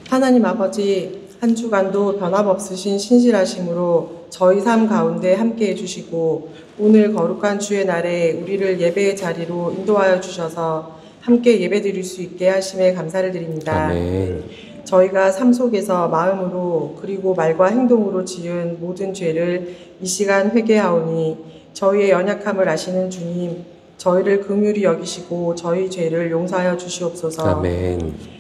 하나님 아버지, 한 주간도 변함없으신 신실하심으로 저희 삶 가운데 함께해 주시고 오늘 거룩한 주의 날에 우리를 예배의 자리로 인도하여 주셔서 함께 예배드릴 수 있게 하심에 감사를 드립니다. 아멘. 저희가 삶 속에서 마음으로 그리고 말과 행동으로 지은 모든 죄를 이 시간 회개하오니 저희의 연약함을 아시는 주님, 저희를 긍휼히 여기시고 저희 죄를 용서하여 주시옵소서. 아멘.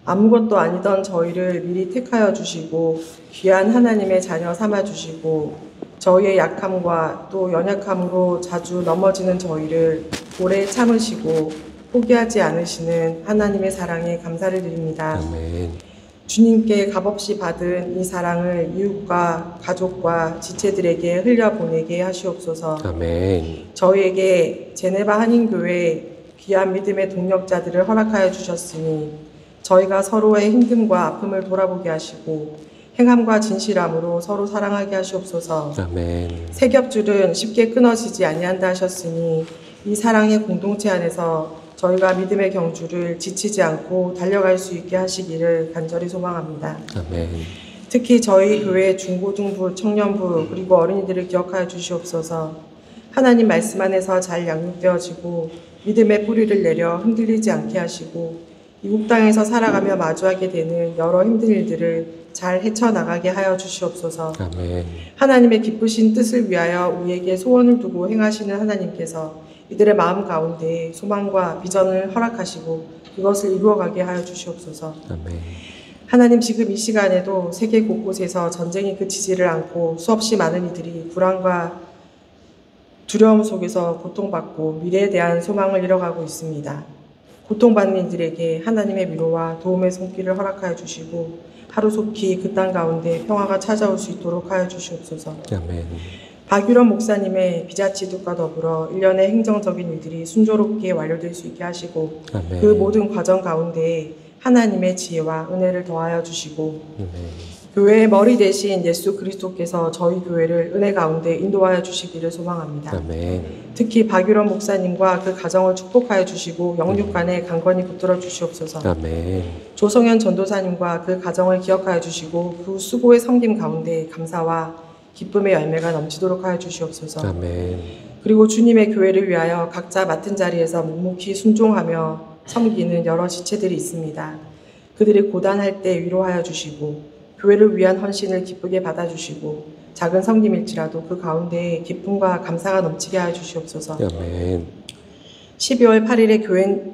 아무것도 아니던 저희를 미리 택하여 주시고 귀한 하나님의 자녀 삼아 주시고 저희의 약함과 또 연약함으로 자주 넘어지는 저희를 오래 참으시고 포기하지 않으시는 하나님의 사랑에 감사를 드립니다. 아멘. 주님께 값없이 받은 이 사랑을 이웃과 가족과 지체들에게 흘려보내게 하시옵소서. 아멘. 저희에게 제네바 한인교회 귀한 믿음의 동력자들을 허락하여 주셨으니 저희가 서로의 힘듦과 아픔을 돌아보게 하시고 행함과 진실함으로 서로 사랑하게 하시옵소서. 아멘. 새 겹줄은 쉽게 끊어지지 아니한다 하셨으니 이 사랑의 공동체 안에서 저희가 믿음의 경주를 지치지 않고 달려갈 수 있게 하시기를 간절히 소망합니다. 아멘. 특히 저희 교회 중고등부, 청년부 그리고 어린이들을 기억하여 주시옵소서. 하나님 말씀 안에서 잘 양육되어지고 믿음의 뿌리를 내려 흔들리지 않게 하시고 이국 땅에서 살아가며 마주하게 되는 여러 힘든 일들을 잘 헤쳐나가게 하여 주시옵소서. 아멘. 하나님의 기쁘신 뜻을 위하여 우리에게 소원을 두고 행하시는 하나님께서 이들의 마음 가운데 소망과 비전을 허락하시고 그것을 이루어가게 하여 주시옵소서. 아멘. 하나님, 지금 이 시간에도 세계 곳곳에서 전쟁이 그치지를 않고 수없이 많은 이들이 불안과 두려움 속에서 고통받고 미래에 대한 소망을 잃어가고 있습니다. 고통받는 이들에게 하나님의 위로와 도움의 손길을 허락하여 주시고 하루속히 그 땅 가운데 평화가 찾아올 수 있도록 하여 주시옵소서. 아멘. 박유런 목사님의 비자치득과 더불어 일련의 행정적인 일들이 순조롭게 완료될 수 있게 하시고 아멘. 그 모든 과정 가운데 하나님의 지혜와 은혜를 더하여 주시고 아멘. 교회의 머리 대신 예수 그리스도께서 저희 교회를 은혜 가운데 인도하여 주시기를 소망합니다. 아멘. 특히 박유런 목사님과 그 가정을 축복하여 주시고 영육간에 강건히 붙들어 주시옵소서. 아멘. 조성현 전도사님과 그 가정을 기억하여 주시고 그 수고의 섬김 가운데 감사와 기쁨의 열매가 넘치도록 하여 주시옵소서. 아멘. 그리고 주님의 교회를 위하여 각자 맡은 자리에서 묵묵히 순종하며 섬기는 여러 지체들이 있습니다. 그들이 고단할 때 위로하여 주시고 교회를 위한 헌신을 기쁘게 받아주시고 작은 섬김일지라도 그 가운데 기쁨과 감사가 넘치게 하여 주시옵소서. 아멘. 12월 8일에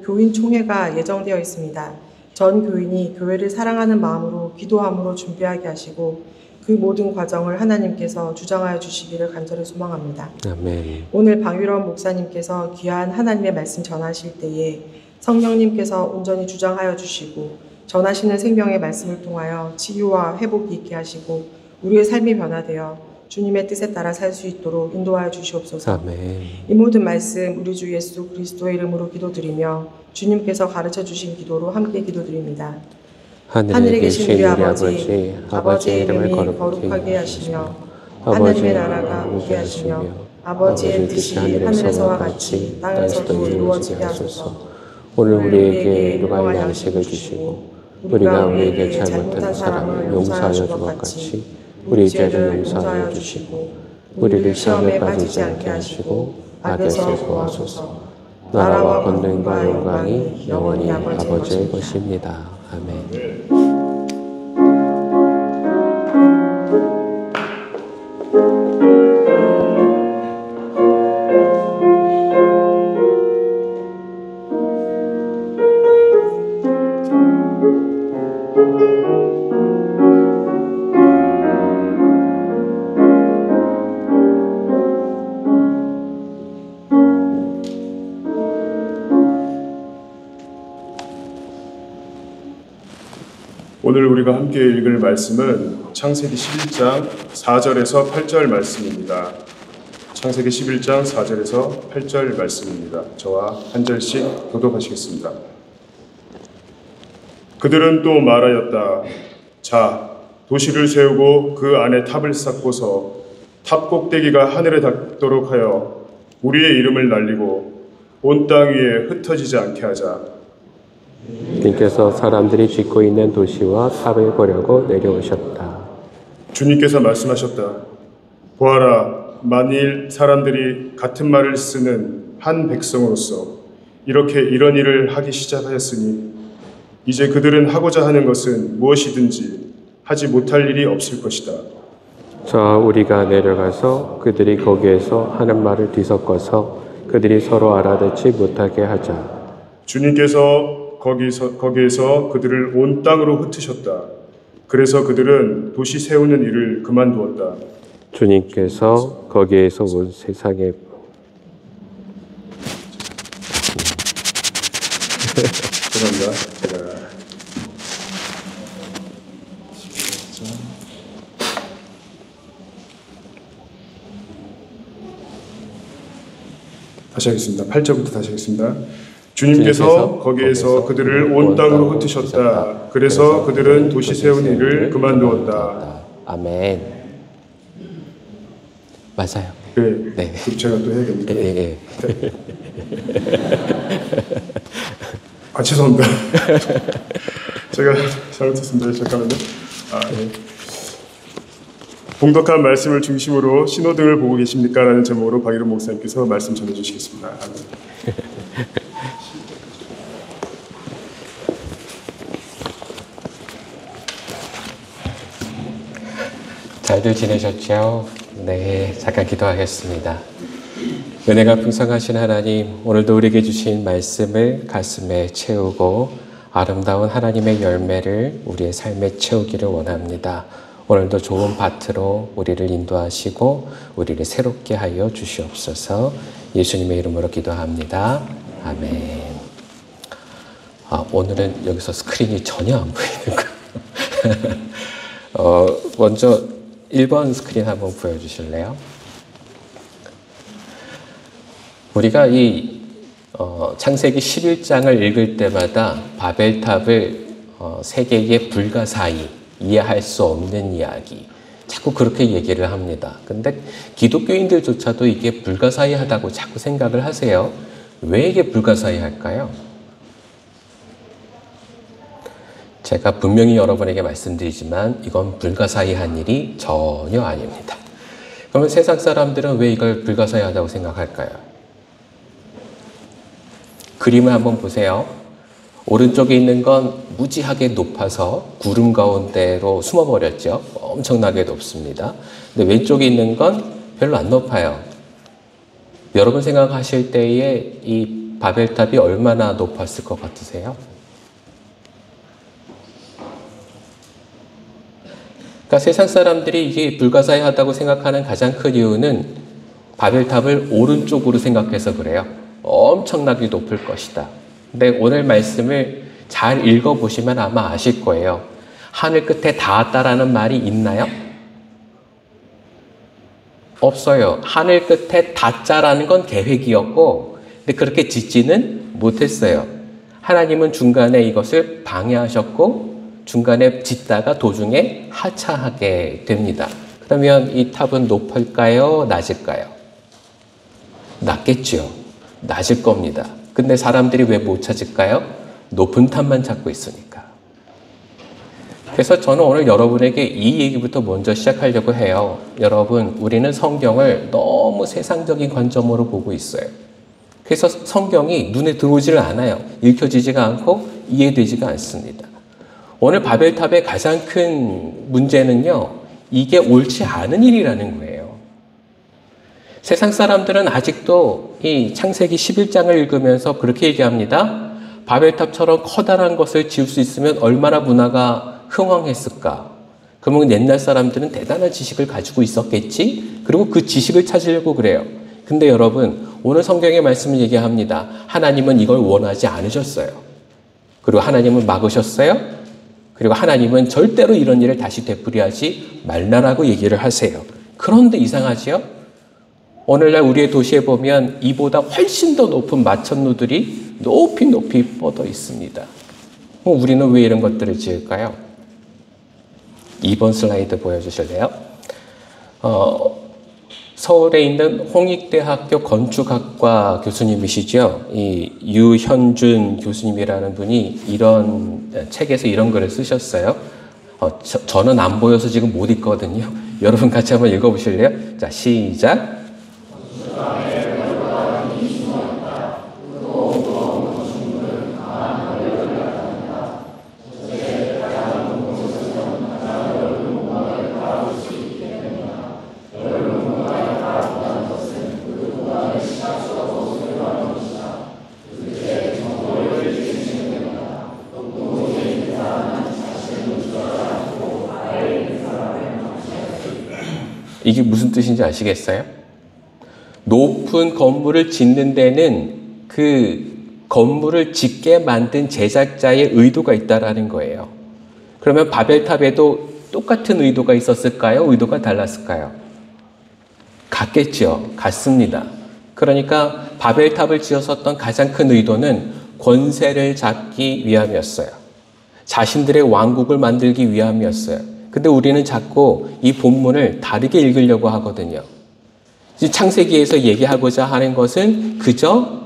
교인 총회가 예정되어 있습니다. 전 교인이 교회를 사랑하는 마음으로 기도함으로 준비하게 하시고 그 모든 과정을 하나님께서 주장하여 주시기를 간절히 소망합니다. 아멘. 오늘 방유런 목사님께서 귀한 하나님의 말씀 전하실 때에 성령님께서 온전히 주장하여 주시고 전하시는 생명의 말씀을 통하여 치유와 회복이 있게 하시고 우리의 삶이 변화되어 주님의 뜻에 따라 살 수 있도록 인도하여 주시옵소서. 아멘. 이 모든 말씀 우리 주 예수 그리스도의 이름으로 기도드리며 주님께서 가르쳐 주신 기도로 함께 기도드립니다. 하늘에 계신 우리 아버지, 아버지의 이름을 거룩하게 하시며 하나님의 나라가 오게 하시며 아버지의 뜻이 하늘에서와 같이 땅에서도 이루어지게 하소서. 오늘 우리에게 일용할 양식을 주시고 우리가 우리에게 잘못한 사람을 용서하여 준 것 같이 우리 죄를 용서하여 주시고 우리를 시험에 빠지지 않게 하시고 악에서 구하소서. 나라와 권능과 영광이 영원히 아버지의 것입니다. 아멘. 오늘 우리가 함께 읽을 말씀은 창세기 11장 4절에서 8절 말씀입니다. 창세기 11장 4절에서 8절 말씀입니다. 저와 한 절씩 교독하시겠습니다. 그들은 또 말하였다. 자, 도시를 세우고 그 안에 탑을 쌓고서 탑 꼭대기가 하늘에 닿도록 하여 우리의 이름을 날리고 온 땅 위에 흩어지지 않게 하자. 주님께서 사람들이 짓고 있는 도시와 탑을 보려고 내려오셨다. 주님께서 말씀하셨다. 보아라, 만일 사람들이 같은 말을 쓰는 한 백성으로서 이렇게 이런 일을 하기 시작하였으니 이제 그들은 하고자 하는 것은 무엇이든지 하지 못할 일이 없을 것이다. 자, 우리가 내려가서 그들이 거기에서 하는 말을 뒤섞어서 그들이 서로 알아듣지 못하게 하자. 주님께서 거기에서 그들을 온 땅으로 흩으셨다. 그래서 그들은 도시 세우는 일을 그만두었다. 주님께서 거기에서 온 세상에 죄송합니다. 제가 다시 하겠습니다. 8절부터 다시 하겠습니다. 주님께서 거기에서 그들을 온 땅으로 흩으셨다. 그래서 그들은 도시 세운 일을 그만두었다. 아멘. 맞아요. 네, 네. 그럼 제가 또 해야겠네요. 예. 아, 죄송합니다. 제가 잘못했습니다. 잠깐만요. 네. 봉독한 말씀을 중심으로 신호등을 보고 계십니까? 라는 제목으로 박일훈 목사님께서 말씀 전해주시겠습니다. 잘들 지내셨죠? 네, 잠깐 기도하겠습니다. 은혜가 풍성하신 하나님, 오늘도 우리에게 주신 말씀을 가슴에 채우고 아름다운 하나님의 열매를 우리의 삶에 채우기를 원합니다. 오늘도 좋은 밭으로 우리를 인도하시고 우리를 새롭게 하여 주시옵소서. 예수님의 이름으로 기도합니다. 아멘. 오늘은 여기서 스크린이 전혀 안 보이는 거. 먼저 1번 스크린 한번 보여주실래요? 우리가 이 창세기 11장을 읽을 때마다 바벨탑을 세계의 불가사의 이해할 수 없는 이야기, 자꾸 그렇게 얘기를 합니다. 근데 기독교인들조차도 이게 불가사의하다고 자꾸 생각을 하세요. 왜 이게 불가사의할까요? 제가 분명히 여러분에게 말씀드리지만 이건 불가사의한 일이 전혀 아닙니다. 그러면 세상 사람들은 왜 이걸 불가사의하다고 생각할까요? 그림을 한번 보세요. 오른쪽에 있는 건 무지하게 높아서 구름 가운데로 숨어버렸죠. 엄청나게 높습니다. 근데 왼쪽에 있는 건 별로 안 높아요. 여러분 생각하실 때에 이 바벨탑이 얼마나 높았을 것 같으세요? 그러니까 세상 사람들이 이게 불가사의하다고 생각하는 가장 큰 이유는 바벨탑을 오른쪽으로 생각해서 그래요. 엄청나게 높을 것이다. 근데 오늘 말씀을 잘 읽어보시면 아마 아실 거예요. 하늘 끝에 닿았다라는 말이 있나요? 없어요. 하늘 끝에 닿자라는 건 계획이었고, 근데 그렇게 짓지는 못했어요. 하나님은 중간에 이것을 방해하셨고, 중간에 짓다가 도중에 하차하게 됩니다. 그러면 이 탑은 높을까요? 낮을까요? 낮겠죠. 낮을 겁니다. 근데 사람들이 왜 못 찾을까요? 높은 탑만 찾고 있으니까. 그래서 저는 오늘 여러분에게 이 얘기부터 먼저 시작하려고 해요. 여러분, 우리는 성경을 너무 세상적인 관점으로 보고 있어요. 그래서 성경이 눈에 들어오지를 않아요. 읽혀지지가 않고 이해되지가 않습니다. 오늘 바벨탑의 가장 큰 문제는요, 이게 옳지 않은 일이라는 거예요. 세상 사람들은 아직도 이 창세기 11장을 읽으면서 그렇게 얘기합니다. 바벨탑처럼 커다란 것을 지을 수 있으면 얼마나 문화가 흥왕했을까. 그러면 옛날 사람들은 대단한 지식을 가지고 있었겠지. 그리고 그 지식을 찾으려고 그래요. 근데 여러분, 오늘 성경의 말씀을 얘기합니다. 하나님은 이걸 원하지 않으셨어요. 그리고 하나님은 막으셨어요. 그리고 하나님은 절대로 이런 일을 다시 되풀이하지 말라라고 얘기를 하세요. 그런데 이상하지요? 오늘날 우리의 도시에 보면 이보다 훨씬 더 높은 마천루들이 높이 뻗어 있습니다. 우리는 왜 이런 것들을 지을까요? 2번 슬라이드 보여주실래요? 서울에 있는 홍익대학교 건축학과 교수님이시죠. 이 유현준 교수님이라는 분이 이런 책에서 이런 글을 쓰셨어요. 저는 안 보여서 지금 못 읽거든요. 여러분 같이 한번 읽어보실래요? 자, 시작. 이게 무슨 뜻인지 아시겠어요? 높은 건물을 짓는 데는 그 건물을 짓게 만든 제작자의 의도가 있다라는 거예요. 그러면 바벨탑에도 똑같은 의도가 있었을까요? 의도가 달랐을까요? 같겠죠. 같습니다. 그러니까 바벨탑을 지었었던 가장 큰 의도는 권세를 잡기 위함이었어요. 자신들의 왕국을 만들기 위함이었어요. 근데 우리는 자꾸 이 본문을 다르게 읽으려고 하거든요. 창세기에서 얘기하고자 하는 것은 그저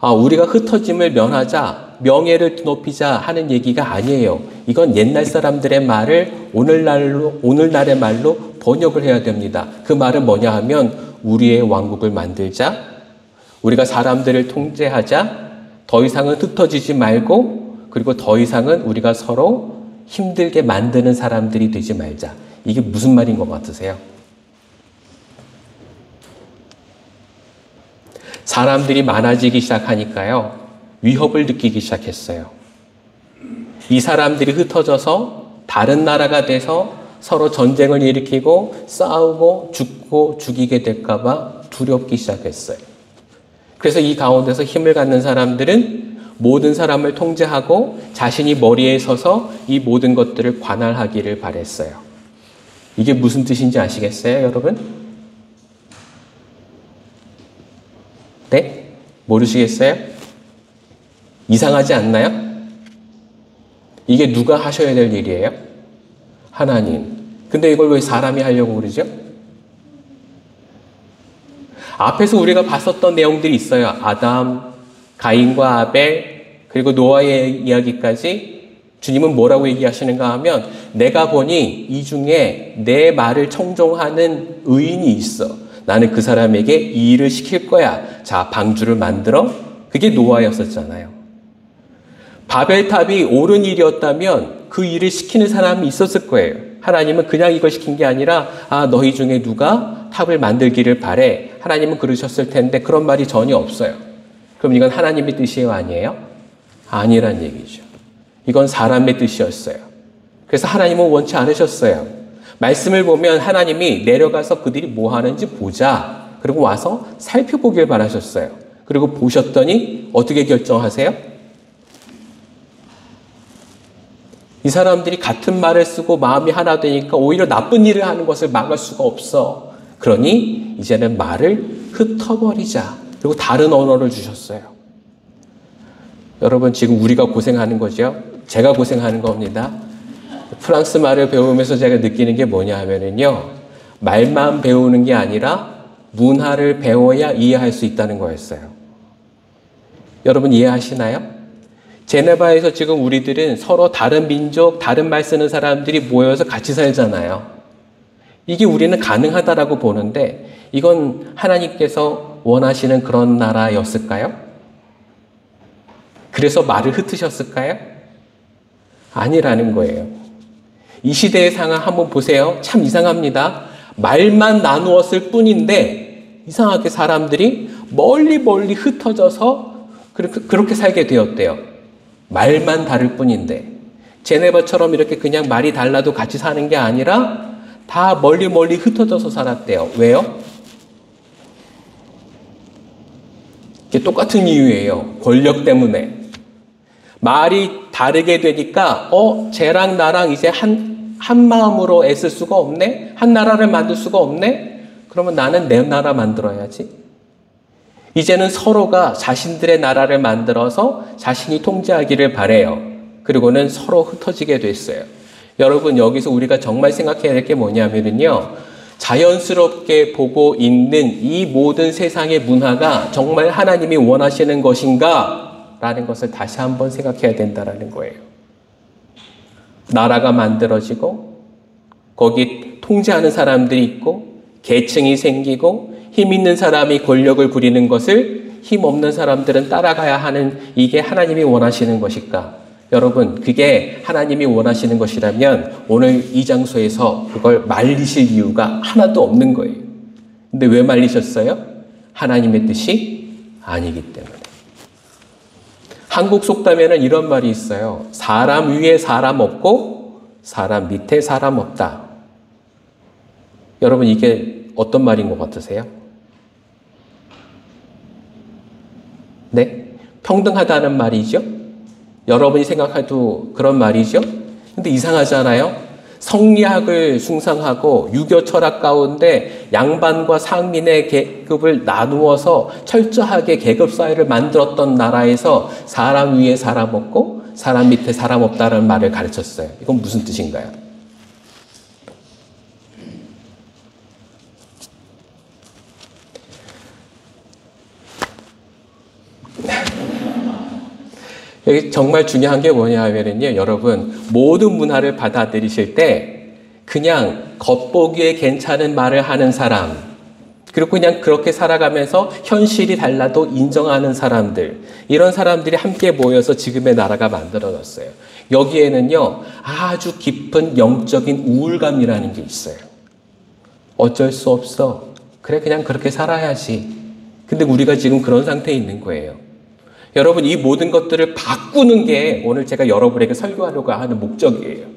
우리가 흩어짐을 면하자, 명예를 높이자 하는 얘기가 아니에요. 이건 옛날 사람들의 말을 오늘날의 말로 번역을 해야 됩니다. 그 말은 뭐냐 하면 우리의 왕국을 만들자, 우리가 사람들을 통제하자, 더 이상은 흩어지지 말고, 그리고 더 이상은 우리가 서로 힘들게 만드는 사람들이 되지 말자. 이게 무슨 말인 것 같으세요? 사람들이 많아지기 시작하니까요, 위협을 느끼기 시작했어요. 이 사람들이 흩어져서 다른 나라가 돼서 서로 전쟁을 일으키고 싸우고 죽고 죽이게 될까봐 두렵기 시작했어요. 그래서 이 가운데서 힘을 갖는 사람들은 모든 사람을 통제하고 자신이 머리에 서서 이 모든 것들을 관할하기를 바랬어요. 이게 무슨 뜻인지 아시겠어요, 여러분? 네? 모르시겠어요? 이상하지 않나요? 이게 누가 하셔야 될 일이에요? 하나님. 근데 이걸 왜 사람이 하려고 그러죠? 앞에서 우리가 봤었던 내용들이 있어요. 아담, 가인과 아벨, 그리고 노아의 이야기까지. 주님은 뭐라고 얘기하시는가 하면 내가 보니 이 중에 내 말을 청종하는 의인이 있어. 나는 그 사람에게 이 일을 시킬 거야. 자, 방주를 만들어. 그게 노아였었잖아요. 바벨탑이 옳은 일이었다면 그 일을 시키는 사람이 있었을 거예요. 하나님은 그냥 이걸 시킨 게 아니라 너희 중에 누가 탑을 만들기를 바래. 하나님은 그러셨을 텐데 그런 말이 전혀 없어요. 그럼 이건 하나님의 뜻이에요, 아니에요? 아니란 얘기죠. 이건 사람의 뜻이었어요. 그래서 하나님은 원치 않으셨어요. 말씀을 보면 하나님이 내려가서 그들이 뭐 하는지 보자. 그리고 와서 살펴보길 바라셨어요. 그리고 보셨더니 어떻게 결정하세요? 이 사람들이 같은 말을 쓰고 마음이 하나 되니까 오히려 나쁜 일을 하는 것을 막을 수가 없어. 그러니 이제는 말을 흩어버리자. 그리고 다른 언어를 주셨어요. 여러분, 지금 우리가 고생하는 거죠. 제가 고생하는 겁니다. 프랑스 말을 배우면서 제가 느끼는 게 뭐냐 하면은요, 말만 배우는 게 아니라 문화를 배워야 이해할 수 있다는 거였어요. 여러분 이해하시나요? 제네바에서 지금 우리들은 서로 다른 민족, 다른 말 쓰는 사람들이 모여서 같이 살잖아요. 이게 우리는 가능하다라고 보는데 이건 하나님께서 원하시는 그런 나라였을까요? 그래서 말을 흩으셨을까요? 아니라는 거예요. 이 시대의 상황 한번 보세요. 참 이상합니다. 말만 나누었을 뿐인데 이상하게 사람들이 멀리 흩어져서 그렇게 살게 되었대요. 말만 다를 뿐인데. 제네바처럼 이렇게 그냥 말이 달라도 같이 사는 게 아니라 다 멀리 흩어져서 살았대요. 왜요? 이게 똑같은 이유예요. 권력 때문에. 말이 다르게 되니까 쟤랑 나랑 이제 한 마음으로 애쓸 수가 없네? 한 나라를 만들 수가 없네? 그러면 나는 내 나라 만들어야지. 이제는 서로가 자신들의 나라를 만들어서 자신이 통제하기를 바래요. 그리고는 서로 흩어지게 됐어요. 여러분, 여기서 우리가 정말 생각해야 될 게 뭐냐면요, 자연스럽게 보고 있는 이 모든 세상의 문화가 정말 하나님이 원하시는 것인가? 라는 것을 다시 한번 생각해야 된다는 거예요. 나라가 만들어지고 거기 통제하는 사람들이 있고 계층이 생기고 힘 있는 사람이 권력을 부리는 것을 힘 없는 사람들은 따라가야 하는 이게 하나님이 원하시는 것일까? 여러분, 그게 하나님이 원하시는 것이라면 오늘 이 장소에서 그걸 말리실 이유가 하나도 없는 거예요. 근데 왜 말리셨어요? 하나님의 뜻이 아니기 때문에. 한국 속담에는 이런 말이 있어요. 사람 위에 사람 없고 사람 밑에 사람 없다. 여러분, 이게 어떤 말인 것 같으세요? 네? 평등하다는 말이죠? 여러분이 생각해도 그런 말이죠? 근데 이상하잖아요? 성리학을 숭상하고 유교 철학 가운데 양반과 상민의 계급을 나누어서 철저하게 계급 사회를 만들었던 나라에서 사람 위에 사람 없고 사람 밑에 사람 없다는 말을 가르쳤어요. 이건 무슨 뜻인가요? 여기 정말 중요한 게 뭐냐 하면요, 여러분, 모든 문화를 받아들이실 때 그냥 겉보기에 괜찮은 말을 하는 사람, 그리고 그냥 그렇게 살아가면서 현실이 달라도 인정하는 사람들, 이런 사람들이 함께 모여서 지금의 나라가 만들어졌어요. 여기에는요, 아주 깊은 영적인 우울감이라는 게 있어요. 어쩔 수 없어. 그래, 그냥 그렇게 살아야지. 근데 우리가 지금 그런 상태에 있는 거예요. 여러분, 이 모든 것들을 바꾸는 게 오늘 제가 여러분에게 설교하려고 하는 목적이에요.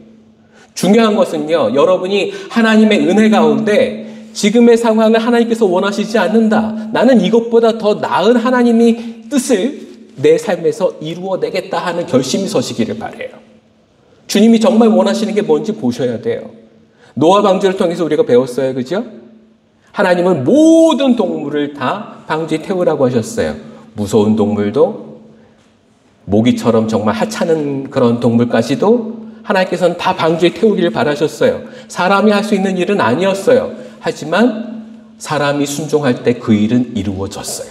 중요한 것은요, 여러분이 하나님의 은혜 가운데 지금의 상황을 하나님께서 원하시지 않는다. 나는 이것보다 더 나은 하나님의 뜻을 내 삶에서 이루어내겠다 하는 결심이 서시기를 바라요. 주님이 정말 원하시는 게 뭔지 보셔야 돼요. 노아 방주를 통해서 우리가 배웠어요. 그죠? 하나님은 모든 동물을 다 방주에 태우라고 하셨어요. 무서운 동물도, 모기처럼 정말 하찮은 그런 동물까지도 하나님께서는 다 방주에 태우기를 바라셨어요. 사람이 할 수 있는 일은 아니었어요. 하지만 사람이 순종할 때 그 일은 이루어졌어요.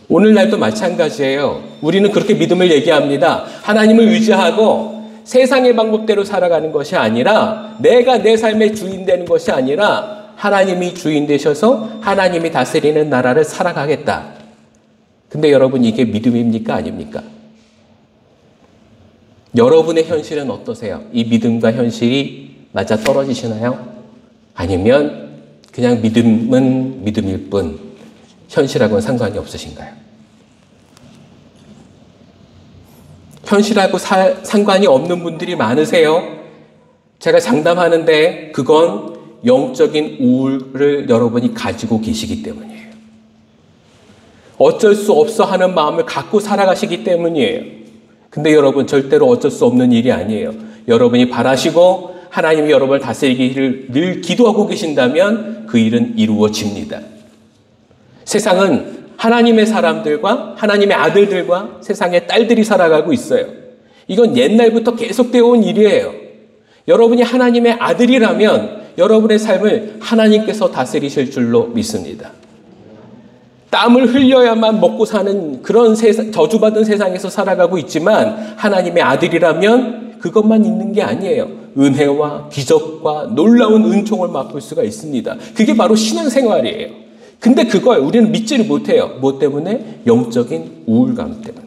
오늘날도 마찬가지예요. 우리는 그렇게 믿음을 얘기합니다. 하나님을 의지하고 세상의 방법대로 살아가는 것이 아니라, 내가 내 삶의 주인 되는 것이 아니라 하나님이 주인 되셔서 하나님이 다스리는 나라를 살아가겠다. 근데 여러분, 이게 믿음입니까? 아닙니까? 여러분의 현실은 어떠세요? 이 믿음과 현실이 맞아 떨어지시나요? 아니면 그냥 믿음은 믿음일 뿐 현실하고는 상관이 없으신가요? 현실하고 상관이 없는 분들이 많으세요. 제가 장담하는데 그건 영적인 우울을 여러분이 가지고 계시기 때문이에요. 어쩔 수 없어 하는 마음을 갖고 살아가시기 때문이에요. 근데 여러분, 절대로 어쩔 수 없는 일이 아니에요. 여러분이 바라시고 하나님이 여러분을 다스리기를 늘 기도하고 계신다면 그 일은 이루어집니다. 세상은 하나님의 사람들과 하나님의 아들들과 세상의 딸들이 살아가고 있어요. 이건 옛날부터 계속되어 온 일이에요. 여러분이 하나님의 아들이라면 여러분의 삶을 하나님께서 다스리실 줄로 믿습니다. 땀을 흘려야만 먹고 사는 그런 저주받은 세상에서 살아가고 있지만 하나님의 아들이라면 그것만 있는 게 아니에요. 은혜와 기적과 놀라운 은총을 맛볼 수가 있습니다. 그게 바로 신앙생활이에요. 근데 그걸 우리는 믿지를 못해요. 뭐 때문에? 영적인 우울감 때문에.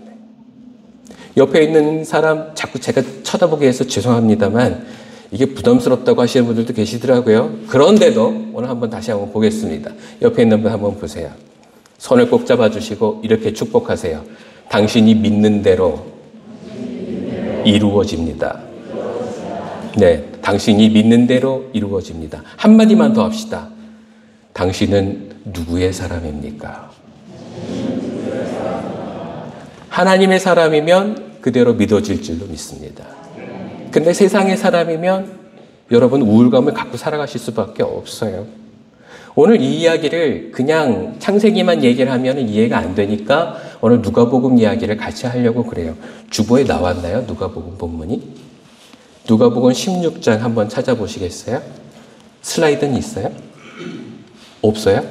옆에 있는 사람 자꾸 제가 쳐다보게 해서 죄송합니다만 이게 부담스럽다고 하시는 분들도 계시더라고요. 그런데도 오늘 한번 다시 한번 보겠습니다. 옆에 있는 분 한번 보세요. 손을 꼭 잡아주시고 이렇게 축복하세요. 당신이 믿는 대로 이루어집니다. 네, 당신이 믿는 대로 이루어집니다. 한마디만 더 합시다. 당신은 누구의 사람입니까? 하나님의 사람이면 그대로 믿어질 줄로 믿습니다. 근데 세상의 사람이면 여러분 우울감을 갖고 살아가실 수밖에 없어요. 오늘 이 이야기를 그냥 창세기만 얘기를 하면 이해가 안 되니까 오늘 누가복음 이야기를 같이 하려고 그래요. 주보에 나왔나요? 누가복음 본문이? 누가복음 16장 한번 찾아보시겠어요? 슬라이드는 있어요? 없어요?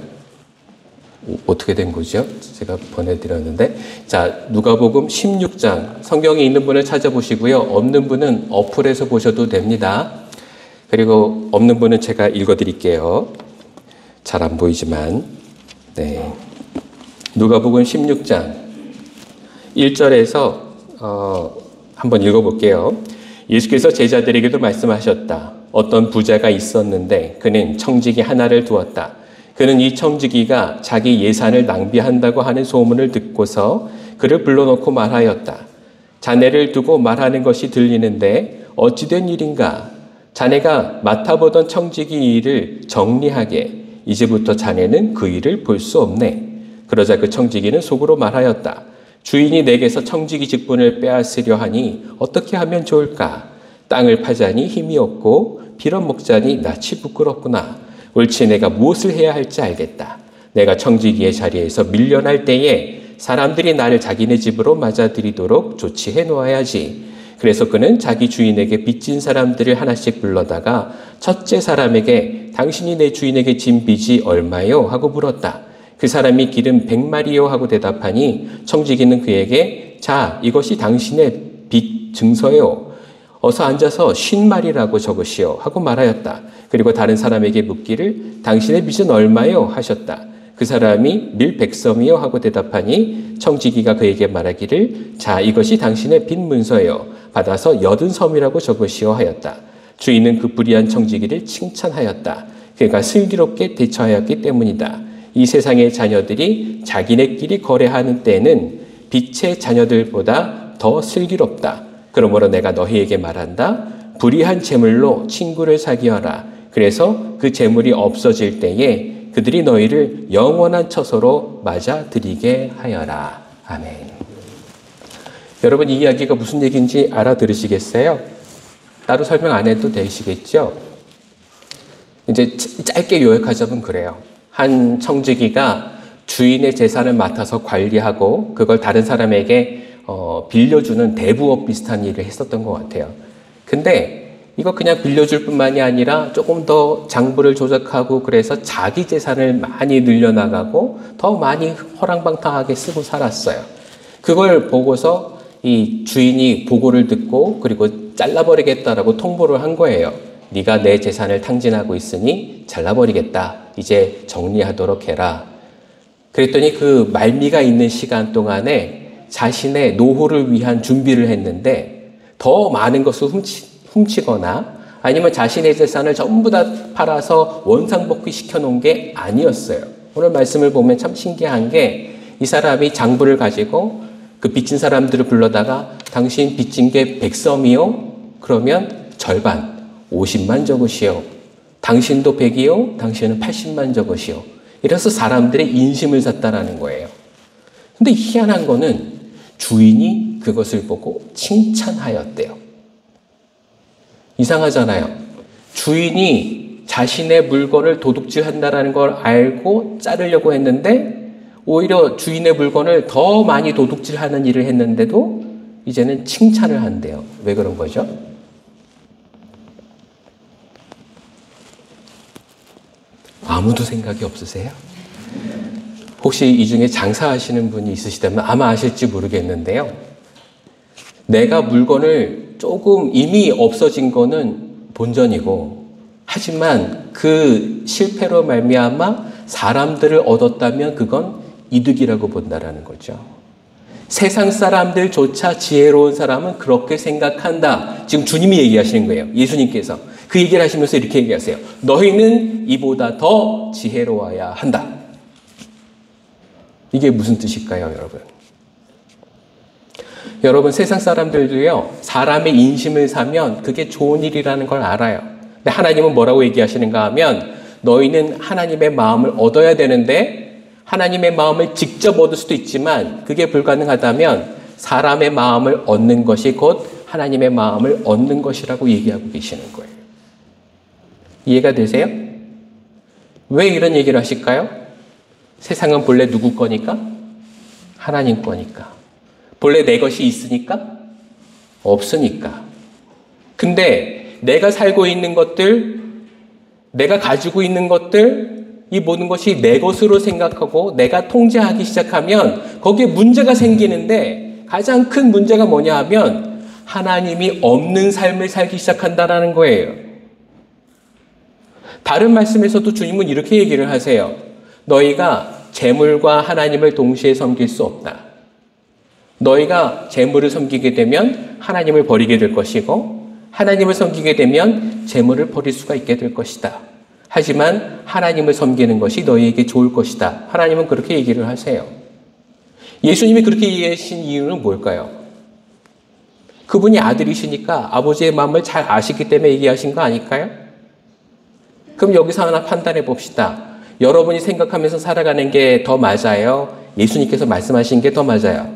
어떻게 된 거죠? 제가 보내드렸는데. 자, 누가복음 16장. 성경에 있는 분을 찾아보시고요. 없는 분은 어플에서 보셔도 됩니다. 그리고 없는 분은 제가 읽어드릴게요. 잘 안 보이지만. 네. 누가복음 16장 1절에서 한번 읽어볼게요. 예수께서 제자들에게도 말씀하셨다. 어떤 부자가 있었는데 그는 청지기 하나를 두었다. 그는 이 청지기가 자기 예산을 낭비한다고 하는 소문을 듣고서 그를 불러놓고 말하였다. 자네를 두고 말하는 것이 들리는데 어찌된 일인가? 자네가 맡아보던 청지기 일을 정리하게. 이제부터 자네는 그 일을 볼 수 없네. 그러자 그 청지기는 속으로 말하였다. 주인이 내게서 청지기 직분을 빼앗으려 하니 어떻게 하면 좋을까? 땅을 파자니 힘이 없고 빌어먹자니 낯이 부끄럽구나. 옳지 내가 무엇을 해야 할지 알겠다. 내가 청지기의 자리에서 밀려날 때에 사람들이 나를 자기네 집으로 맞아들이도록 조치해 놓아야지. 그래서 그는 자기 주인에게 빚진 사람들을 하나씩 불러다가 첫째 사람에게 당신이 내 주인에게 진 빚이 얼마요? 하고 물었다. 그 사람이 기름 100마리요 하고 대답하니 청지기는 그에게 자 이것이 당신의 빚 증서요. 어서 앉아서 50마리라고 적으시오 하고 말하였다. 그리고 다른 사람에게 묻기를 당신의 빚은 얼마요? 하셨다. 그 사람이 밀 100섬이요 하고 대답하니 청지기가 그에게 말하기를 자 이것이 당신의 빚 문서요. 받아서 80섬이라고 적으시오 하였다. 주인은 그 불의한 청지기를 칭찬하였다. 그가 슬기롭게 대처하였기 때문이다. 이 세상의 자녀들이 자기네끼리 거래하는 때는 빛의 자녀들보다 더 슬기롭다. 그러므로 내가 너희에게 말한다. 불의한 재물로 친구를 사귀어라. 그래서 그 재물이 없어질 때에 그들이 너희를 영원한 처소로 맞아들이게 하여라. 아멘. 여러분 이 이야기가 무슨 얘기인지 알아들으시겠어요? 따로 설명 안 해도 되시겠죠? 이제 짧게 요약하자면 그래요. 한 청지기가 주인의 재산을 맡아서 관리하고 그걸 다른 사람에게 빌려주는 대부업 비슷한 일을 했었던 것 같아요. 근데 이거 그냥 빌려줄 뿐만이 아니라 조금 더 장부를 조작하고 그래서 자기 재산을 많이 늘려나가고 더 많이 허랑방탕하게 쓰고 살았어요. 그걸 보고서 이 주인이 보고를 듣고 그리고 잘라버리겠다라고 통보를 한 거예요. 네가 내 재산을 탕진하고 있으니 잘라버리겠다. 이제 정리하도록 해라. 그랬더니 그 말미가 있는 시간 동안에 자신의 노후를 위한 준비를 했는데 더 많은 것을 훔치거나 아니면 자신의 재산을 전부 다 팔아서 원상복귀 시켜놓은 게 아니었어요. 오늘 말씀을 보면 참 신기한 게 이 사람이 장부를 가지고 그 빚진 사람들을 불러다가 당신 빚진 게 100섬이요? 그러면 절반 50만 적으시오. 당신도 100이요? 당신은 80만 적으시오. 이래서 사람들의 인심을 샀다라는 거예요. 근데 희한한 거는 주인이 그것을 보고 칭찬하였대요. 이상하잖아요. 주인이 자신의 물건을 도둑질한다라는 걸 알고 자르려고 했는데 오히려 주인의 물건을 더 많이 도둑질하는 일을 했는데도 이제는 칭찬을 한대요. 왜 그런 거죠? 아무도 생각이 없으세요? 혹시 이 중에 장사하시는 분이 있으시다면 아마 아실지 모르겠는데요. 내가 물건을 조금 이미 없어진 거는 본전이고 하지만 그 실패로 말미암아 사람들을 얻었다면 그건 이득이라고 본다라는 거죠. 세상 사람들조차 지혜로운 사람은 그렇게 생각한다. 지금 주님이 얘기하시는 거예요. 예수님께서. 그 얘기를 하시면서 이렇게 얘기하세요. 너희는 이보다 더 지혜로워야 한다. 이게 무슨 뜻일까요, 여러분? 여러분, 세상 사람들도요, 사람의 인심을 사면 그게 좋은 일이라는 걸 알아요. 근데 하나님은 뭐라고 얘기하시는가 하면 너희는 하나님의 마음을 얻어야 되는데 하나님의 마음을 직접 얻을 수도 있지만 그게 불가능하다면 사람의 마음을 얻는 것이 곧 하나님의 마음을 얻는 것이라고 얘기하고 계시는 거예요. 이해가 되세요? 왜 이런 얘기를 하실까요? 세상은 본래 누구 거니까? 하나님 거니까. 본래 내 것이 있으니까? 없으니까. 근데 내가 살고 있는 것들, 내가 가지고 있는 것들, 이 모든 것이 내 것으로 생각하고 내가 통제하기 시작하면 거기에 문제가 생기는데 가장 큰 문제가 뭐냐 하면 하나님이 없는 삶을 살기 시작한다라는 거예요. 다른 말씀에서도 주님은 이렇게 얘기를 하세요. 너희가 재물과 하나님을 동시에 섬길 수 없다. 너희가 재물을 섬기게 되면 하나님을 버리게 될 것이고 하나님을 섬기게 되면 재물을 버릴 수가 있게 될 것이다. 하지만 하나님을 섬기는 것이 너희에게 좋을 것이다. 하나님은 그렇게 얘기를 하세요. 예수님이 그렇게 이해하신 이유는 뭘까요? 그분이 아들이시니까 아버지의 마음을 잘 아시기 때문에 얘기하신 거 아닐까요? 그럼 여기서 하나 판단해 봅시다. 여러분이 생각하면서 살아가는 게 더 맞아요? 예수님께서 말씀하신 게 더 맞아요?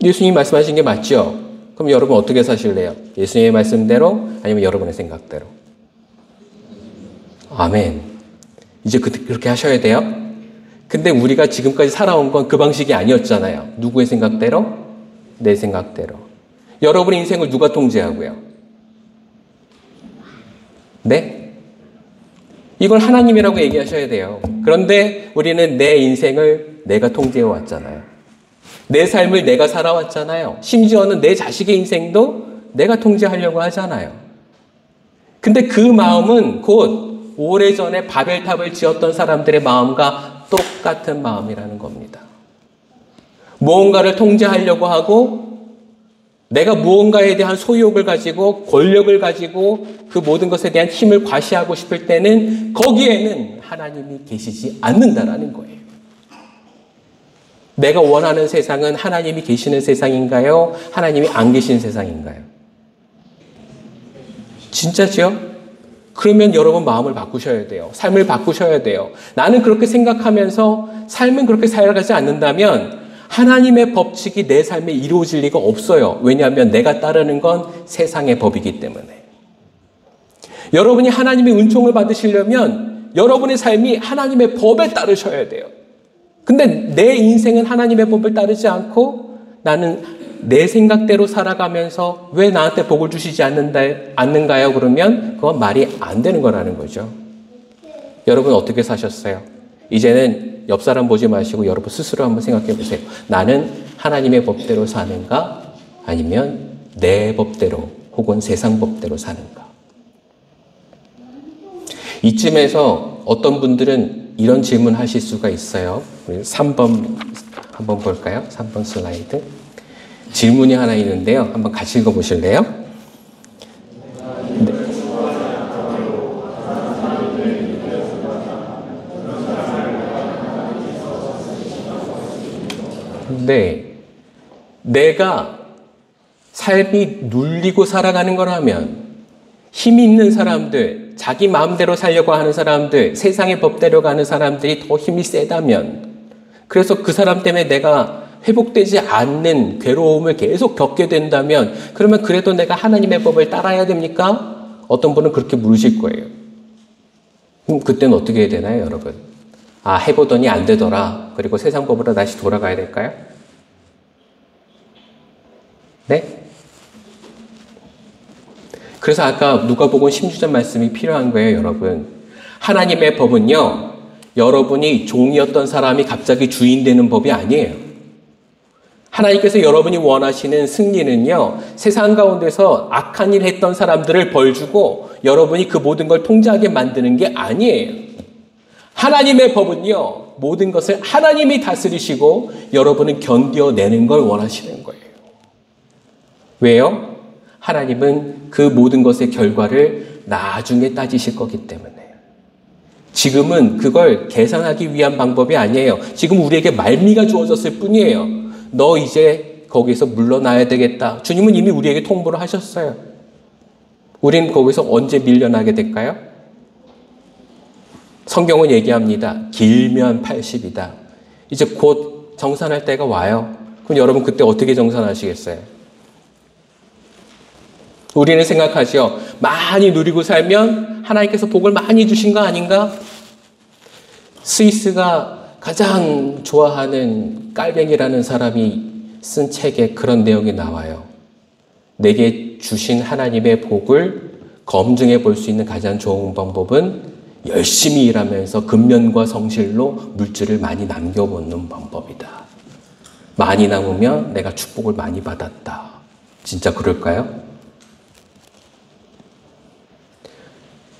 예수님이 말씀하신 게 맞죠? 그럼 여러분 어떻게 사실래요? 예수님의 말씀대로 아니면 여러분의 생각대로? 아멘. 이제 그렇게 하셔야 돼요. 근데 우리가 지금까지 살아온 건 그 방식이 아니었잖아요. 누구의 생각대로? 내 생각대로. 여러분의 인생을 누가 통제하고요? 네? 이걸 하나님이라고 얘기하셔야 돼요. 그런데 우리는 내 인생을 내가 통제해 왔잖아요. 내 삶을 내가 살아왔잖아요. 심지어는 내 자식의 인생도 내가 통제하려고 하잖아요. 근데 그 마음은 곧 오래전에 바벨탑을 지었던 사람들의 마음과 똑같은 마음이라는 겁니다. 무언가를 통제하려고 하고 내가 무언가에 대한 소유욕을 가지고 권력을 가지고 그 모든 것에 대한 힘을 과시하고 싶을 때는 거기에는 하나님이 계시지 않는다라는 거예요. 내가 원하는 세상은 하나님이 계시는 세상인가요? 하나님이 안 계시는 세상인가요? 진짜죠? 그러면 여러분 마음을 바꾸셔야 돼요. 삶을 바꾸셔야 돼요. 나는 그렇게 생각하면서 삶은 그렇게 살아가지 않는다면 하나님의 법칙이 내 삶에 이루어질 리가 없어요. 왜냐하면 내가 따르는 건 세상의 법이기 때문에. 여러분이 하나님의 은총을 받으시려면 여러분의 삶이 하나님의 법에 따르셔야 돼요. 근데 내 인생은 하나님의 법을 따르지 않고 나는 내 생각대로 살아가면서 왜 나한테 복을 주시지 않는가요? 그러면 그건 말이 안 되는 거라는 거죠. 여러분 어떻게 사셨어요? 이제는 옆 사람 보지 마시고 여러분 스스로 한번 생각해 보세요. 나는 하나님의 법대로 사는가? 아니면 내 법대로 혹은 세상 법대로 사는가? 이쯤에서 어떤 분들은 이런 질문 하실 수가 있어요. 우리 3번 한번 볼까요? 3번 슬라이드. 질문이 하나 있는데요. 한번 같이 읽어보실래요? 네. 내가 삶이 눌리고 살아가는 거라면 힘 있는 사람들, 자기 마음대로 살려고 하는 사람들, 세상의 법대로 가는 사람들이 더 힘이 세다면 그래서 그 사람 때문에 내가 회복되지 않는 괴로움을 계속 겪게 된다면 그러면 그래도 내가 하나님의 법을 따라야 됩니까? 어떤 분은 그렇게 물으실 거예요. 그럼 그때는 어떻게 해야 되나요, 여러분? 아, 해보더니 안 되더라. 그리고 세상 법으로 다시 돌아가야 될까요? 네? 그래서 아까 누가복음 16절 말씀이 필요한 거예요, 여러분. 하나님의 법은요, 여러분이 종이었던 사람이 갑자기 주인 되는 법이 아니에요. 하나님께서 여러분이 원하시는 승리는요, 세상 가운데서 악한 일 했던 사람들을 벌 주고 여러분이 그 모든 걸 통제하게 만드는 게 아니에요. 하나님의 법은요, 모든 것을 하나님이 다스리시고 여러분은 견뎌내는 걸 원하시는 거예요. 왜요? 하나님은 그 모든 것의 결과를 나중에 따지실 거기 때문에. 지금은 그걸 계산하기 위한 방법이 아니에요. 지금 우리에게 말미가 주어졌을 뿐이에요. 너 이제 거기서 물러나야 되겠다. 주님은 이미 우리에게 통보를 하셨어요. 우린 거기서 언제 밀려나게 될까요? 성경은 얘기합니다. 길면 80이다. 이제 곧 정산할 때가 와요. 그럼 여러분 그때 어떻게 정산하시겠어요? 우리는 생각하죠. 많이 누리고 살면 하나님께서 복을 많이 주신 거 아닌가? 스위스가 가장 좋아하는 깔뱅이라는 사람이 쓴 책에 그런 내용이 나와요. 내게 주신 하나님의 복을 검증해 볼 수 있는 가장 좋은 방법은 열심히 일하면서 근면과 성실로 물질을 많이 남겨보는 방법이다. 많이 남으면 내가 축복을 많이 받았다. 진짜 그럴까요?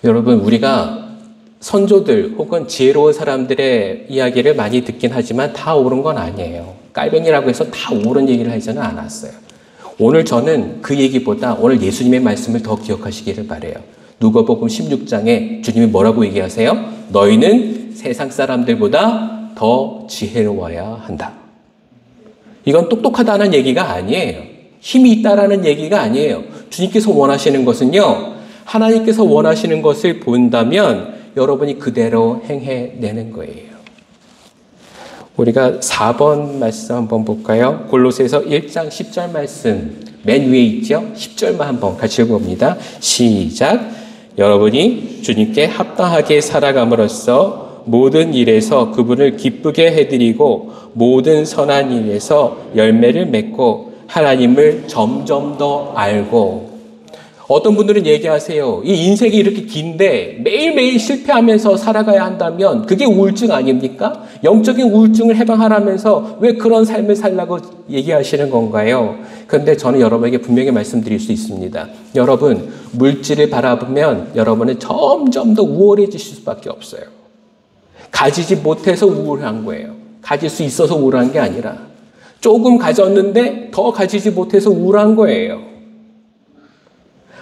여러분, 우리가 선조들 혹은 지혜로운 사람들의 이야기를 많이 듣긴 하지만 다 옳은 건 아니에요. 깔뱅이라고 해서 다 옳은 얘기를 하지는 않았어요. 오늘 저는 그 얘기보다 오늘 예수님의 말씀을 더 기억하시기를 바라요. 누가복음 16장에 주님이 뭐라고 얘기하세요? 너희는 세상 사람들보다 더 지혜로워야 한다. 이건 똑똑하다는 얘기가 아니에요. 힘이 있다라는 얘기가 아니에요. 주님께서 원하시는 것은요, 하나님께서 원하시는 것을 본다면 여러분이 그대로 행해내는 거예요. 우리가 4번 말씀 한번 볼까요? 골로새서 1장 10절 말씀 맨 위에 있죠? 10절만 한번 같이 읽어봅니다. 시작. 여러분이 주님께 합당하게 살아감으로써 모든 일에서 그분을 기쁘게 해드리고 모든 선한 일에서 열매를 맺고 하나님을 점점 더 알고. 어떤 분들은 얘기하세요. 이 인생이 이렇게 긴데 매일매일 실패하면서 살아가야 한다면 그게 우울증 아닙니까? 영적인 우울증을 해방하라면서 왜 그런 삶을 살라고 얘기하시는 건가요? 그런데 저는 여러분에게 분명히 말씀드릴 수 있습니다. 여러분, 물질을 바라보면 여러분은 점점 더 우월해지실 수밖에 없어요. 가지지 못해서 우울한 거예요. 가질 수 있어서 우울한 게 아니라 조금 가졌는데 더 가지지 못해서 우울한 거예요.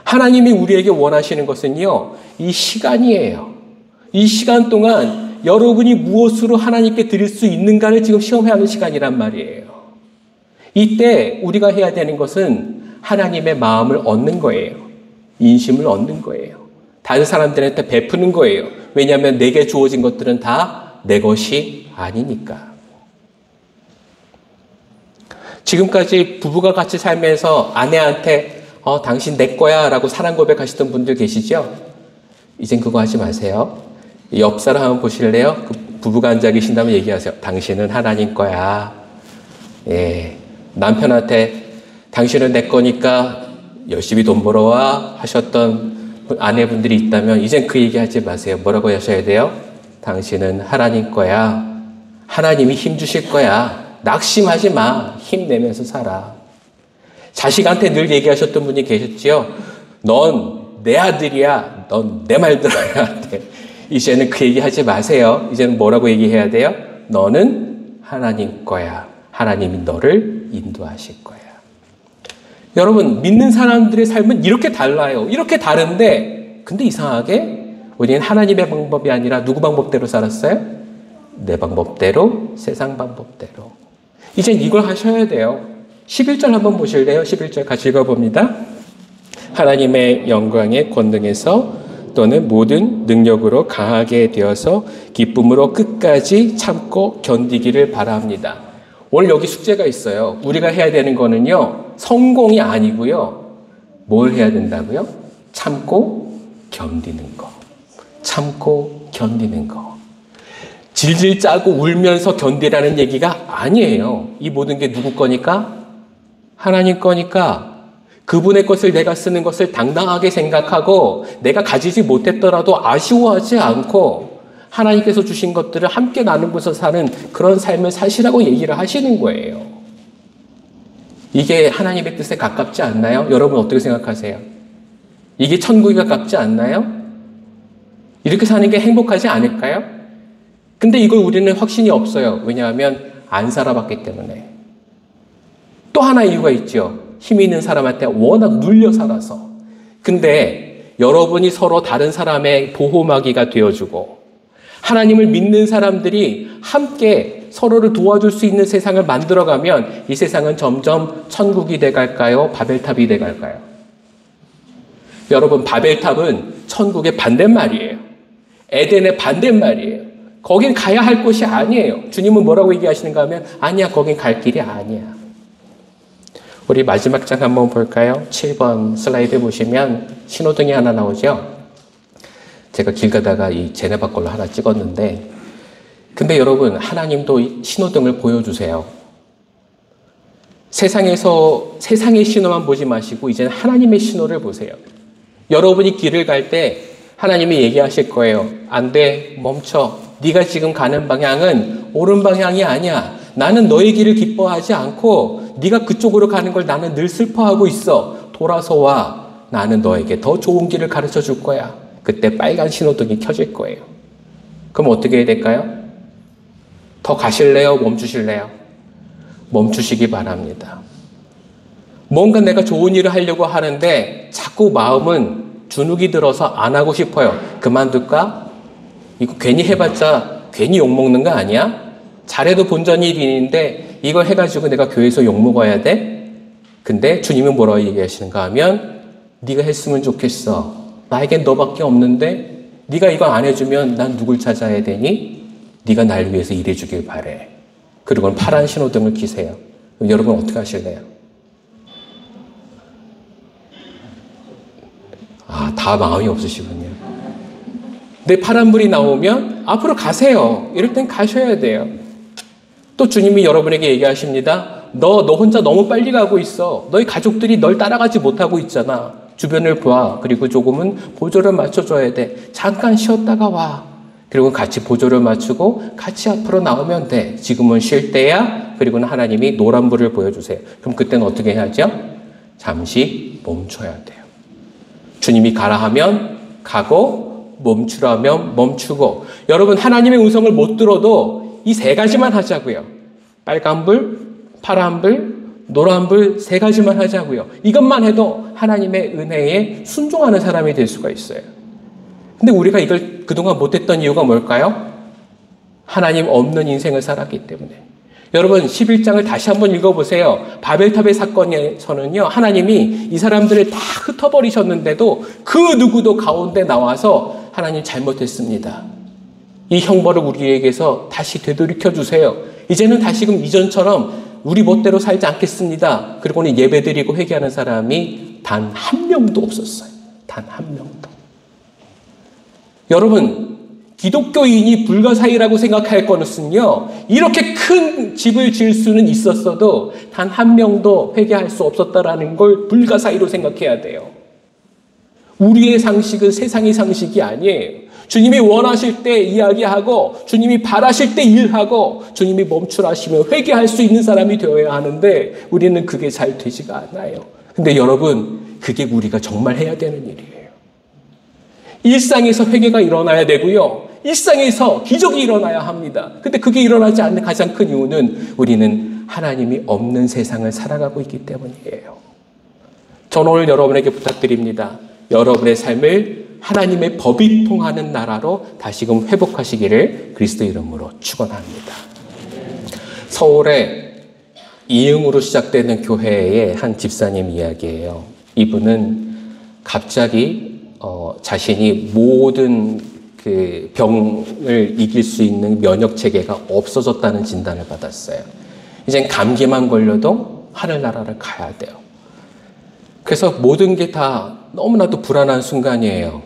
하나님이 우리에게 원하시는 것은요, 이 시간이에요. 이 시간 동안 여러분이 무엇으로 하나님께 드릴 수 있는가를 지금 시험하는 시간이란 말이에요. 이때 우리가 해야 되는 것은 하나님의 마음을 얻는 거예요. 인심을 얻는 거예요. 다른 사람들한테 베푸는 거예요. 왜냐하면 내게 주어진 것들은 다 내 것이 아니니까. 지금까지 부부가 같이 살면서 아내한테 당신 내 거야 라고 사랑 고백하시던 분들 계시죠? 이젠 그거 하지 마세요. 옆 사람 한번 보실래요? 그 부부가 앉아 계신다면 얘기하세요. 당신은 하나님 거야. 예. 남편한테 당신은 내 거니까 열심히 돈 벌어와 하셨던 아내분들이 있다면 이젠 그 얘기 하지 마세요. 뭐라고 하셔야 돼요? 당신은 하나님 거야. 하나님이 힘 주실 거야. 낙심하지 마. 힘내면서 살아. 자식한테 늘 얘기하셨던 분이 계셨지요. 넌 내 아들이야. 넌 내 말 들어야 돼. 이제는 그 얘기 하지 마세요. 이제는 뭐라고 얘기해야 돼요? 너는 하나님 거야. 하나님이 너를 인도하실 거야. 여러분, 믿는 사람들의 삶은 이렇게 달라요. 이렇게 다른데, 근데 이상하게 우리는 하나님의 방법이 아니라 누구 방법대로 살았어요? 내 방법대로, 세상 방법대로. 이젠 이걸 하셔야 돼요. 11절 한번 보실래요? 11절 같이 읽어봅니다. 하나님의 영광의 권능에서 또는 모든 능력으로 강하게 되어서 기쁨으로 끝까지 참고 견디기를 바랍니다. 오늘 여기 숙제가 있어요. 우리가 해야 되는 거는요, 성공이 아니고요. 뭘 해야 된다고요? 참고 견디는 거. 참고 견디는 거. 질질 짜고 울면서 견디라는 얘기가 아니에요. 이 모든 게 누구 거니까? 하나님 거니까 그분의 것을 내가 쓰는 것을 당당하게 생각하고 내가 가지지 못했더라도 아쉬워하지 않고 하나님께서 주신 것들을 함께 나누면서 사는 그런 삶을 사시라고 얘기를 하시는 거예요. 이게 하나님의 뜻에 가깝지 않나요? 여러분 어떻게 생각하세요? 이게 천국에 가깝지 않나요? 이렇게 사는 게 행복하지 않을까요? 근데 이걸 우리는 확신이 없어요. 왜냐하면 안 살아봤기 때문에. 또 하나 이유가 있죠. 힘이 있는 사람한테 워낙 눌려 살아서. 근데 여러분이 서로 다른 사람의 보호막이가 되어주고 하나님을 믿는 사람들이 함께 서로를 도와줄 수 있는 세상을 만들어가면 이 세상은 점점 천국이 돼갈까요? 바벨탑이 돼갈까요? 여러분, 바벨탑은 천국의 반대말이에요. 에덴의 반대말이에요. 거긴 가야 할 곳이 아니에요. 주님은 뭐라고 얘기하시는가 하면 아니야, 거긴 갈 길이 아니야. 우리 마지막 장 한번 볼까요? 7번 슬라이드 보시면 신호등이 하나 나오죠? 제가 길 가다가 이 제네바 걸로 하나 찍었는데, 근데 여러분, 하나님도 신호등을 보여주세요. 세상의 신호만 보지 마시고 이제는 하나님의 신호를 보세요. 여러분이 길을 갈 때 하나님이 얘기하실 거예요. 안 돼, 멈춰. 네가 지금 가는 방향은 옳은 방향이 아니야. 나는 너의 길을 기뻐하지 않고 네가 그쪽으로 가는 걸 나는 늘 슬퍼하고 있어. 돌아서 와. 나는 너에게 더 좋은 길을 가르쳐 줄 거야. 그때 빨간 신호등이 켜질 거예요. 그럼 어떻게 해야 될까요? 더 가실래요? 멈추실래요? 멈추시기 바랍니다. 뭔가 내가 좋은 일을 하려고 하는데 자꾸 마음은 주눅이 들어서 안 하고 싶어요. 그만둘까? 이거 괜히 해봤자 괜히 욕먹는 거 아니야? 잘해도 본전이 일인데 이걸 해가지고 내가 교회에서 욕먹어야 돼? 근데 주님은 뭐라고 얘기하시는가 하면 네가 했으면 좋겠어. 나에겐 너밖에 없는데 네가 이거 안 해주면 난 누굴 찾아야 되니? 네가 날 위해서 일해주길 바래. 그리고는 파란 신호등을 켜세요. 여러분 어떻게 하실래요? 다 마음이 없으시군요. 근데 파란불이 나오면 앞으로 가세요. 이럴 땐 가셔야 돼요. 또 주님이 여러분에게 얘기하십니다. 너 혼자 너무 빨리 가고 있어. 너희 가족들이 널 따라가지 못하고 있잖아. 주변을 봐. 그리고 조금은 보조를 맞춰줘야 돼. 잠깐 쉬었다가 와. 그리고 같이 보조를 맞추고 같이 앞으로 나오면 돼. 지금은 쉴 때야. 그리고는 하나님이 노란불을 보여주세요. 그럼 그때는 어떻게 해야죠? 잠시 멈춰야 돼요. 주님이 가라 하면 가고 멈추라면 멈추고. 여러분 하나님의 음성을 못 들어도 이 세 가지만 하자고요. 빨간불, 파란불, 노란불 세 가지만 하자고요. 이것만 해도 하나님의 은혜에 순종하는 사람이 될 수가 있어요. 근데 우리가 이걸 그동안 못했던 이유가 뭘까요? 하나님 없는 인생을 살았기 때문에. 여러분 11장을 다시 한번 읽어보세요. 바벨탑의 사건에서는요. 하나님이 이 사람들을 다 흩어버리셨는데도 그 누구도 가운데 나와서 하나님 잘못했습니다. 이 형벌을 우리에게서 다시 되돌이켜 주세요. 이제는 다시금 이전처럼 우리 멋대로 살지 않겠습니다. 그리고는 예배드리고 회개하는 사람이 단 한 명도 없었어요. 단 한 명도. 여러분 기독교인이 불가사의라고 생각할 것은요. 이렇게 큰 집을 지을 수는 있었어도 단 한 명도 회개할 수 없었다라는 걸 불가사의로 생각해야 돼요. 우리의 상식은 세상의 상식이 아니에요. 주님이 원하실 때 이야기하고 주님이 바라실 때 일하고 주님이 멈추라시면 회개할 수 있는 사람이 되어야 하는데 우리는 그게 잘 되지가 않아요. 근데 여러분 그게 우리가 정말 해야 되는 일이에요. 일상에서 회개가 일어나야 되고요. 일상에서 기적이 일어나야 합니다. 근데 그게 일어나지 않는 가장 큰 이유는 우리는 하나님이 없는 세상을 살아가고 있기 때문이에요. 저는 오늘 여러분에게 부탁드립니다. 여러분의 삶을 하나님의 법이 통하는 나라로 다시금 회복하시기를 그리스도 이름으로 축원합니다. 서울에 이응으로 시작되는 교회의 한 집사님 이야기예요. 이분은 갑자기 자신이 모든 그 병을 이길 수 있는 면역 체계가 없어졌다는 진단을 받았어요. 이젠 감기만 걸려도 하늘나라를 가야 돼요. 그래서 모든 게 다 너무나도 불안한 순간이에요.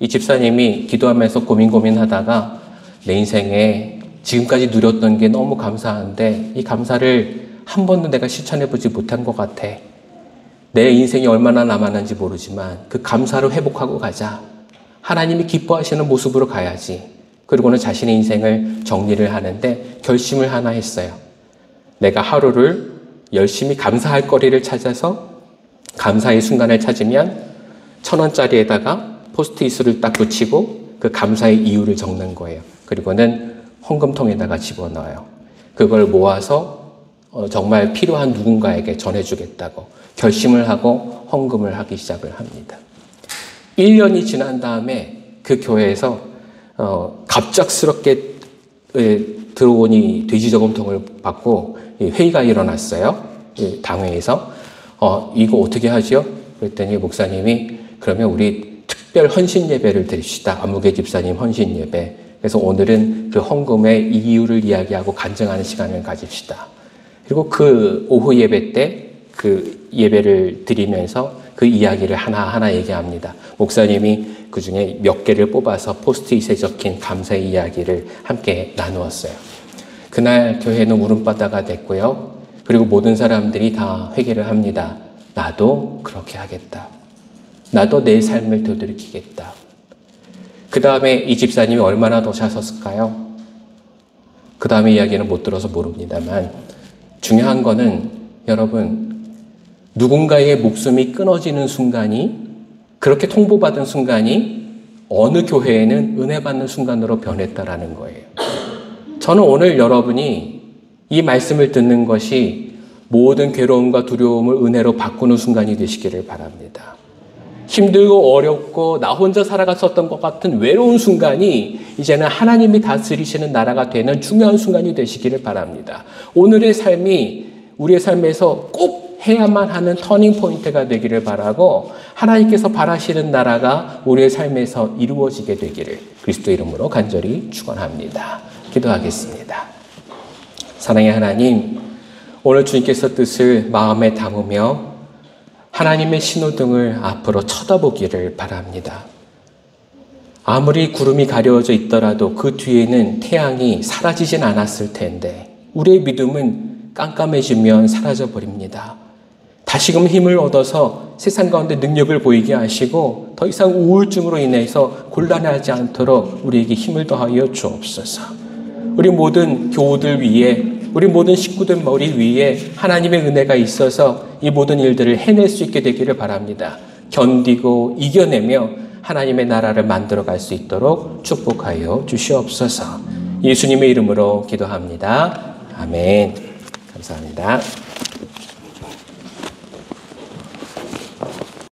이 집사님이 기도하면서 고민하다가 내 인생에 지금까지 누렸던 게 너무 감사한데 이 감사를 한 번도 내가 실천해보지 못한 것 같아. 내 인생이 얼마나 남았는지 모르지만 그 감사를 회복하고 가자. 하나님이 기뻐하시는 모습으로 가야지. 그리고는 자신의 인생을 정리를 하는데 결심을 하나 했어요. 내가 하루를 열심히 감사할 거리를 찾아서 감사의 순간을 찾으면 1,000원짜리에다가 포스트잇을 딱 붙이고 그 감사의 이유를 적는 거예요. 그리고는 헌금통에다가 집어넣어요. 그걸 모아서 정말 필요한 누군가에게 전해주겠다고 결심을 하고 헌금을 하기 시작을 합니다. 1년이 지난 다음에 그 교회에서 갑작스럽게 들어오니 돼지저금통을 받고 회의가 일어났어요. 당회에서. 이거 어떻게 하죠? 그랬더니 목사님이 그러면 우리 특별 헌신 예배를 드립시다. 아무개 집사님 헌신 예배. 그래서 오늘은 그 헌금의 이유를 이야기하고 간증하는 시간을 가집시다. 그리고 그 오후 예배 때 그 예배를 드리면서 그 이야기를 하나하나 얘기합니다. 목사님이 그 중에 몇 개를 뽑아서 포스트잇에 적힌 감사의 이야기를 함께 나누었어요. 그날 교회는 울음바다가 됐고요. 그리고 모든 사람들이 다 회개를 합니다. 나도 그렇게 하겠다. 나도 내 삶을 되돌이키겠다. 그 다음에 이 집사님이 얼마나 더 사셨을까요? 그 다음에 이야기는 못 들어서 모릅니다만 중요한 거는 여러분, 누군가의 목숨이 끊어지는 순간이, 그렇게 통보받은 순간이 어느 교회에는 은혜 받는 순간으로 변했다라는 거예요. 저는 오늘 여러분이 이 말씀을 듣는 것이 모든 괴로움과 두려움을 은혜로 바꾸는 순간이 되시기를 바랍니다. 힘들고 어렵고 나 혼자 살아갔었던 것 같은 외로운 순간이 이제는 하나님이 다스리시는 나라가 되는 중요한 순간이 되시기를 바랍니다. 오늘의 삶이 우리의 삶에서 꼭 해야만 하는 터닝 포인트가 되기를 바라고, 하나님께서 바라시는 나라가 우리의 삶에서 이루어지게 되기를 그리스도 이름으로 간절히 축원합니다. 기도하겠습니다. 사랑의 하나님, 오늘 주님께서 뜻을 마음에 담으며 하나님의 신호등을 앞으로 쳐다보기를 바랍니다. 아무리 구름이 가려져 있더라도 그 뒤에는 태양이 사라지진 않았을 텐데 우리의 믿음은 깜깜해지면 사라져버립니다. 다시금 힘을 얻어서 세상 가운데 능력을 보이게 하시고 더 이상 우울증으로 인해서 곤란하지 않도록 우리에게 힘을 더하여 주옵소서. 우리 모든 교우들 위에, 우리 모든 식구들 머리 위에 하나님의 은혜가 있어서 이 모든 일들을 해낼 수 있게 되기를 바랍니다. 견디고 이겨내며 하나님의 나라를 만들어갈 수 있도록 축복하여 주시옵소서. 예수님의 이름으로 기도합니다. 아멘. 감사합니다.